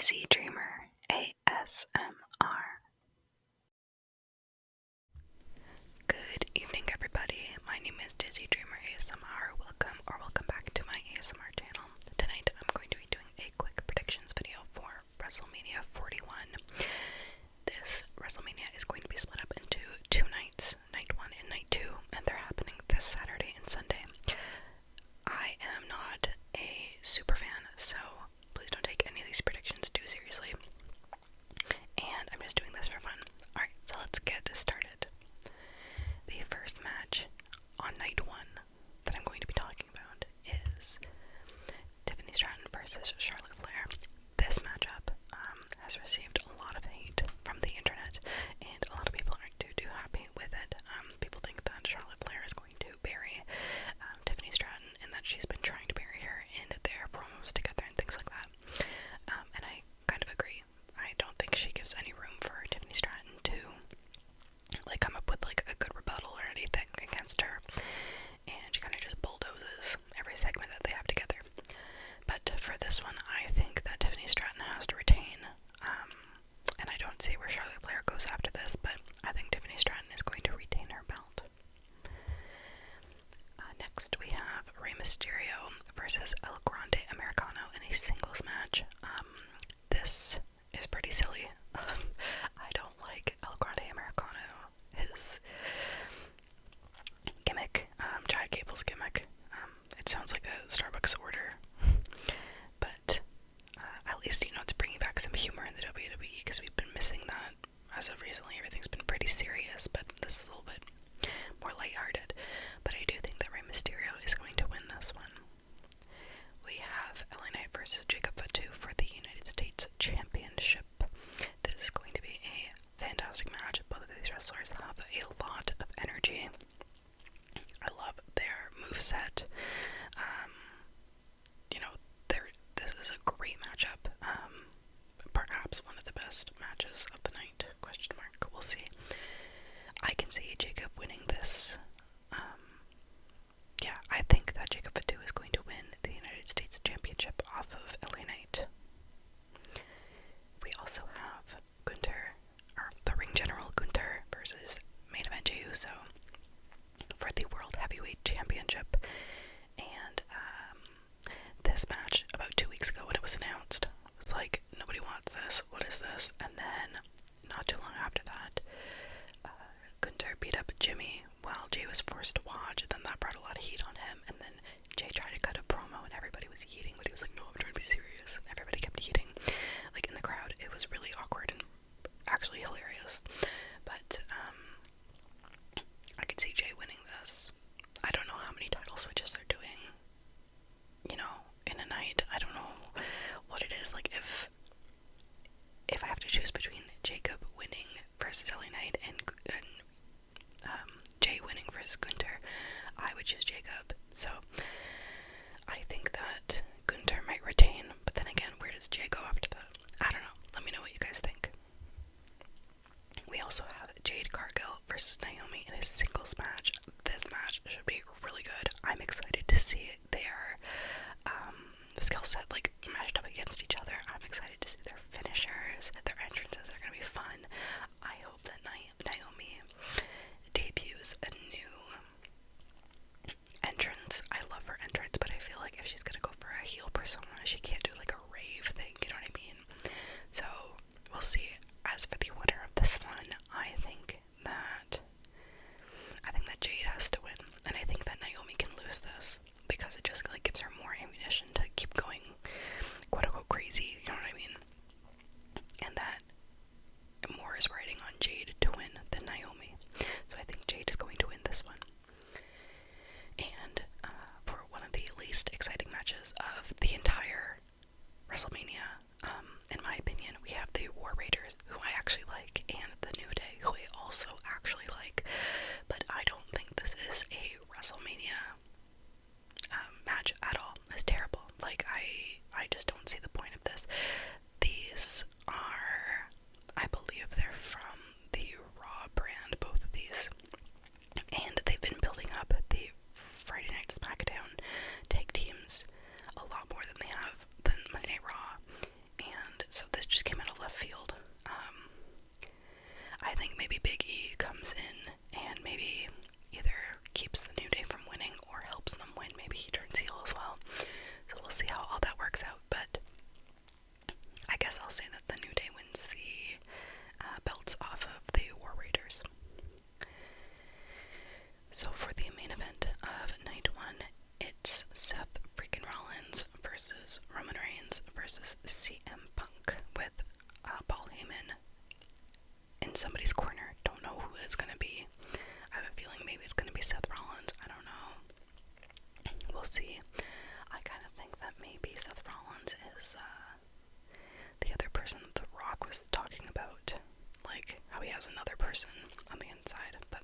Dizzy Dreamer ASMR. Good evening, everybody. My name is Dizzy Dreamer ASMR. Welcome back to my ASMR channel. Tonight I'm going to be doing a quick predictions video for WrestleMania 41. This WrestleMania is going to be split up into two nights, night 1 and night 2, and they're happening this Saturday and Sunday. I am not a super fan, so please don't take any of these predictions too seriously. And I'm just doing this for fun. Alright, so let's get started. The first match on night 1 that I'm going to be talking about is Tiffany Stratton versus Charlotte Flair. This matchup has received a lot of hate from the internet, and a lot of people aren't too happy with it. People think that Charlotte Flair is going to bury Tiffany Stratton, and that she's been trying to bury her in their promos together and things like that. And I kind of agree. I don't think she gives any room for Tiffany Stratton to come up with a good rebuttal or anything against her, and she kind of just bulldozes every segment that they have together. But for this one, I think that Tiffany Stratton has to retain, and I don't see where Charlotte Flair goes after this, but I think Tiffany Stratton is going to retain her belt. Next we have Rey Mysterio versus El Grande Americano in a singles match. This is pretty silly. I don't like El Grande Americano. His gimmick, Chad Gable's gimmick. It sounds like a Starbucks order, but at least, it's bringing back some humor in the WWE, because we've been missing that as of recently. Everything's been pretty serious, but this is a little bit more lighthearted. But I do think that Rey Mysterio is going to win this one. We have LA Knight versus Jacob Fatu for the United States Championship. This is going to be a fantastic match. Both of these wrestlers have a lot of energy. I love their moveset. This is a great matchup. Perhaps one of the best matches of the night. Question mark. We'll see. I can see Jacob winning this. I think that Jacob Fatu is going to win the United States Championship off of LA Knight. We also have Gunther, or the Ring General Gunther, versus Main Event Jey Uso for the World Heavyweight Championship. And this match, about 2 weeks ago when it was announced, was like, nobody wants this, what is this? And then, not too long after that, Gunther beat up Jimmy while Jey was forced to watch, and then that brought a lot of heat on him. And then Jey tried to cut a promo and everybody was yeeting, but he was like, no, I'm trying to be serious. And everybody kept yeeting, in the crowd. It was really awkward and actually hilarious. But I could see Jey winning this. I don't know how many title switches they're doing, in a night. I don't know what it is. If I have to choose between Jacob winning versus LA Knight and Jey winning versus Gunther, I would choose Jacob. So I think that Gunther might retain, but then again, where does Jey go after that? I don't know. Let me know what you guys think. We also have Jade Cargill versus Naomi in a singles match. This match should be really good. I'm excited to see their skill set matched up against each other. I'm excited to see their finishers. Their entrances are going to be fun. I hope that Naomi debuts a new entrance. I love her entrance, but I feel like if she's going to go for a heel persona, she can't do a rave thing, you know what I mean? So, we'll see. As for the winner of this one, I think that Jade has to win, and I think that Naomi can lose this, because it just gives her more ammunition to keep going quote-unquote crazy, you know what I mean? And that more is riding on Jade to win than Naomi. So I think Jade is going to win this one. And for one of the least exciting matches of the entire WrestleMania, in my opinion, we have the War Raiders, who I actually like, and the New Day, who I also actually like. But I don't think this is a WrestleMania match at all. It's terrible. I just don't see the point of this. These are, I believe they're from the Raw brand, both of these. And they've been building up the Friday Night SmackDown tag teams a lot more than they have than Monday Night Raw. And so this just came out of left field. I think maybe Big E comes in and maybe either keeps the New Day from winning or helps them win. Maybe he turns heel as well. So we'll see how all that works out, but I guess I'll say that the New Day wins the belts off of the War Raiders. So for the main event of night 1, it's Seth freaking Rollins versus Roman Reigns versus CM Punk with Paul Heyman in somebody's corner. Don't know who it's gonna be. I have a feeling maybe it's gonna be Seth Rollins. I don't know. We'll see. I kind of think that maybe Seth Rollins is the other person The Rock was talking about, like how he has another person on the inside, but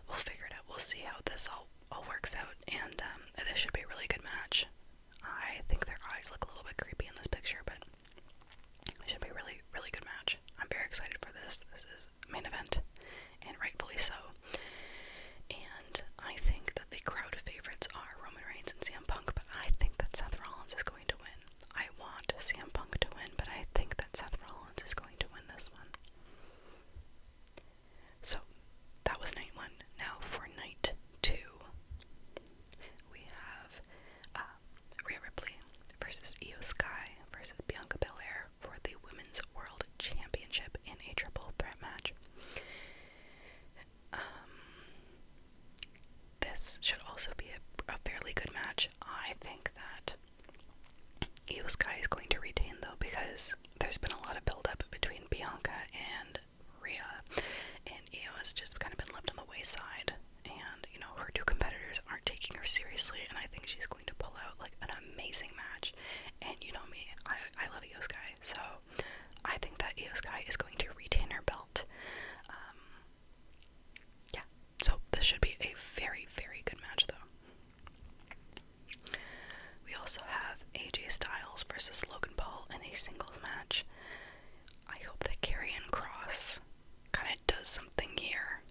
we'll figure it out. We'll see how this all works out, and this should be a really good match. I think their eyes look a little bit creepy in this picture, but it should be a really, really good match. I'm very excited for this. This is main event, and rightfully so. And I think that the crowd favorites are Roman Reigns and CM Punk, but I think that Seth Rollins is going to win. I want CM Punk to win, but I think that Seth Rollins is going to win this one. So, that was night 1. Now for night 2, we have Rhea Ripley versus Io Sky versus Bianca Belair for the Women's World Championship in a triple threat match. This should also be a fairly good match. I think that Io Sky is going to retain, though, because there's been a lot of build-up between Bianca and Rhea, and Io has just kind of been left on the wayside, and, you know, her two competitors aren't taking her seriously, and I think she's going to pull out, like, an amazing match, and you know me, I love Io Sky, so I think that Io Sky is going to retain her belt. Yeah, so this should be a very, very good match, though. We also have AJ Styles versus Logan Paul in a singles match. I hope that Karrion Kross kind of does something here,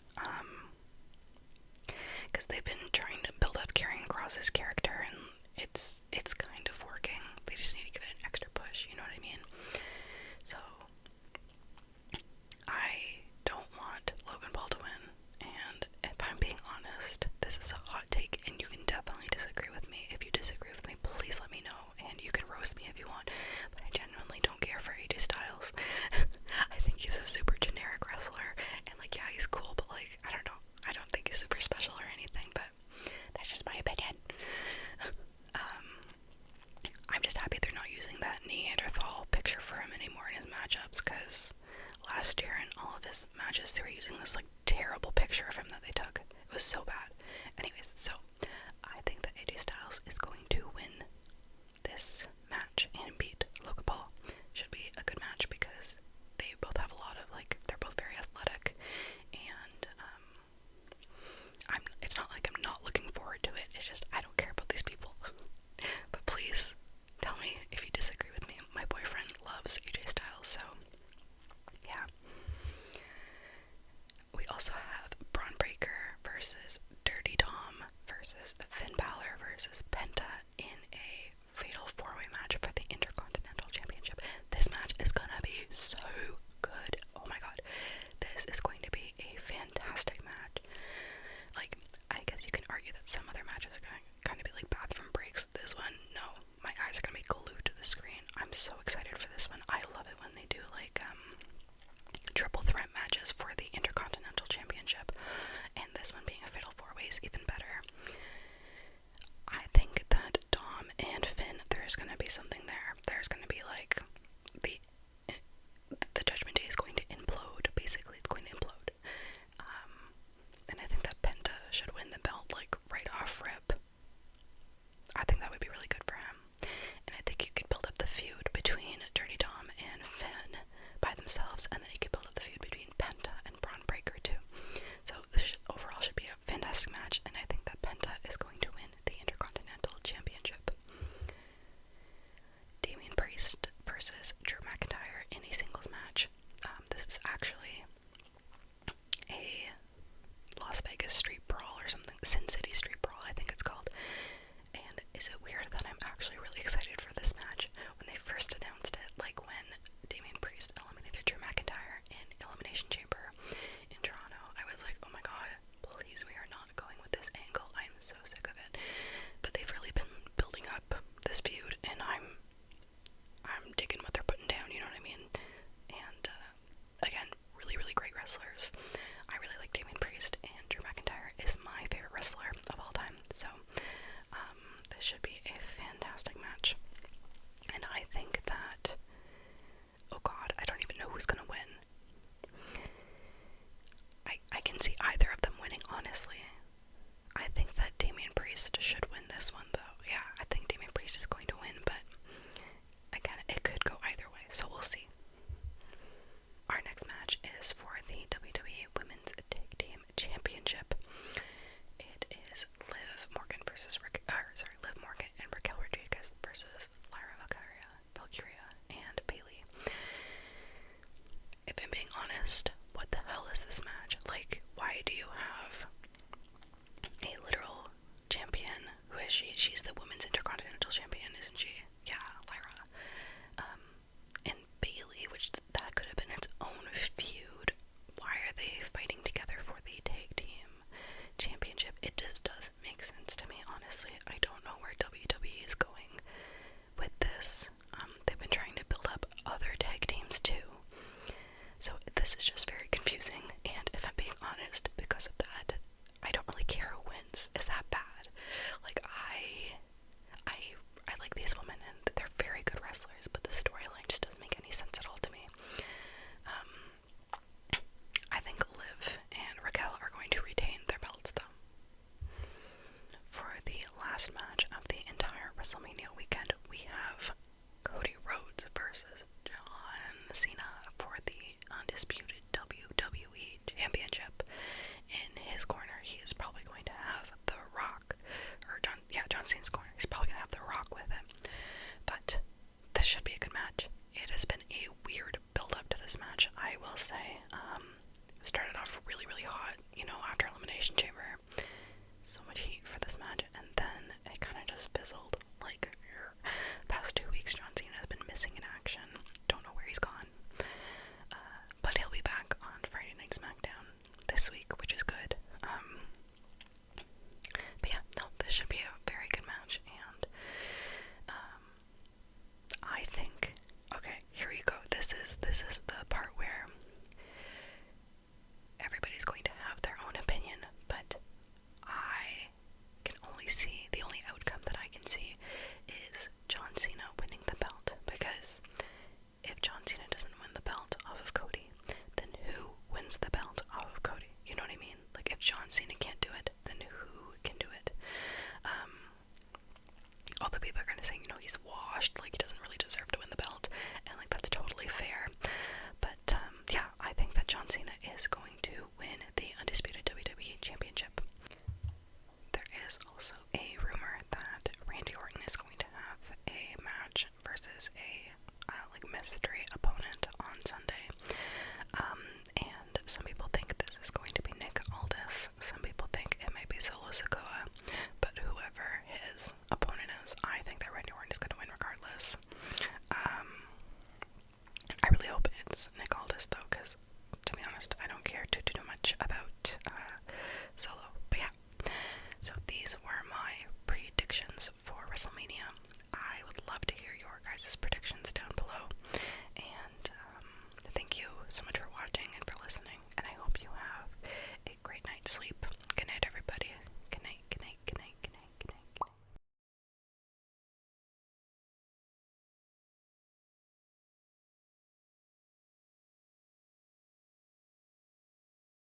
because they've been trying to build up Karrion Kross's character, and it's kind of working. They just need to give it an extra push, you know what I mean? So, I don't want Logan Paul to win, and if I'm being honest, this is a hot take, and you can definitely disagree with me. If you disagree with me, please let me know, and you can roast me if you want, but I genuinely don't care for AJ Styles. I think he's a super generic wrestler, and like, yeah, he's cool, but like, I don't know. I don't think he's super special or anything, but that's just my opinion. I'm just happy they're not using that Neanderthal picture for him anymore in his matchups, because last year in all of his matches they were using this like terrible picture of him that they took. It was so bad. Anyways, so I think that AJ Styles is going to win this match and beat Logan Paul. Should be a good match because they both have a lot of, like, they're both very athletic, and it's not like I'm not looking forward to it. It's just I don't care about these people. But please tell me if you disagree with me. My boyfriend loves AJ Styles, so yeah. We also have Braun Breaker versus Dirty Dom versus Finn Balor versus Penta in a fatal 4-way match for the Intercontinental Championship. This match is gonna be so good. Oh my god. This is going to be a fantastic match. Like, I guess you can argue that some other matches are gonna kind of be like bathroom breaks. This one, no. My eyes are gonna be glued to the screen. I'm so excited for this one. I love it when they do like triple threat matches for the Intercontinental Championship, and this one being a fatal 4-way is even better. I think that Dom and Finn, there's gonna be something there. There's gonna be like the Judgment Day is going to implode. Basically, it's going to implode. And I think that Penta should win the belt like right off rip. I think that would be really good for him. And I think you could build up the feud between Dirty Dom and Finn by themselves, and then you could build up the feud between Penta and Braun Breaker too. So this overall should be a fantastic match, and I think that Penta is going to win the Intercontinental Championship. Damian Priest wins too. So this is just very confusing, and if I'm being honest, because of that, I don't really care who wins. Is that bad? Like, I like these women, and they're very good wrestlers, but the storyline just doesn't make any sense at all to me. I think Liv and Raquel are going to retain their belts, though. For the last match of the entire WrestleMania weekend, we have Cody Rhodes versus John Cena for the undisputed WWE Championship. In his corner, he is probably going to have The Rock, or John Cena's corner. He's probably going to have The Rock with him. But this should be a good match. It has been a weird build-up to this match, I will say. Started off really, really hot, after Elimination Chamber. So much heat for this match, and then it kind of just fizzled. Like, past 2 weeks, John Cena has been missing in action. Don't know where he's gone. But he'll be back on Friday Night SmackDown this week, which is good. But yeah, no, this should be a very good match, and I think, okay, here you go. This is the part where everybody's going to have their own opinion, but I can only see, the only outcome that I can see is John Cena winning the belt, because if John Cena doesn't win the belt off of Cody, then who wins the belt off of Cody? You know what I mean? Like, if John Cena can't do it, then who can do it? Although people are going to say, he's washed, like, he doesn't really deserve to win the belt, and, like, that's totally fair. But, yeah, I think that John Cena is going to win the undisputed WWE Championship. There is also a rumor that Randy Orton is going to have a match versus a, mystery opponent on Sunday. And some people think this is going to be Nick Aldis. Some people think it might be Solo Sikoa. But whoever his opponent is, I think that Randy Orton is going to win regardless. I really hope it's Nick